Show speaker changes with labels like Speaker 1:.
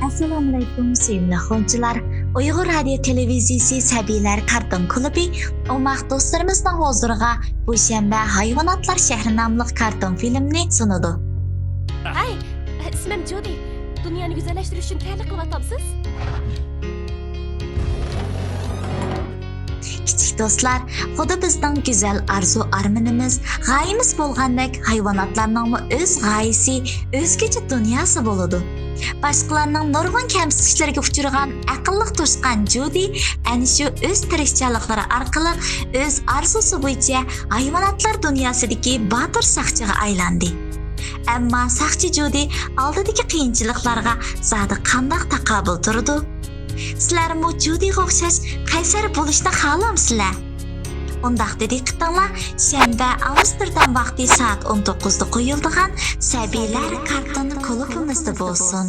Speaker 1: Assalomu alaykum sevimli xo'jalar. Uyg'ur radio televiziyasi Sabiylar karton klubi o'maq do'stlarimizning huzuriga bu shanba Hayvonotlar shahri nomli karton filmni sunadi.
Speaker 2: Hay, ismim Jodi. Dunyoni go'zallashtirish uchun tayyorlik qilyapsiz?
Speaker 1: Kichik do'stlar, xuddi bizning go'zal arzu-armanimiz, g'oyamiz bo'lgandek hayvonotlarning o'z g'oyasi, o'zgacha dunyosi bo'ladi. Boshqalarning nurg'un kamsitishlarga uchragan aqlli to'sqan Jodi ana shu o'z tirikchiliklari orqali o'z arzusi bo'yicha hayvonotlar dunyosidagi botir saqchiga aylandi. Ammo saqchi Jodi oldidagi qiyinchiliklarga zodi qanday taqobil turdi? Sizlarmi Jodiga o'xshash qaysar bo'lishni xohlamsizlar? Undaq dedik qitinglar, shanba Amsterdam vaqti soat 19 da qo'yildigan Sabiylar karton klubimizda bo'lsin.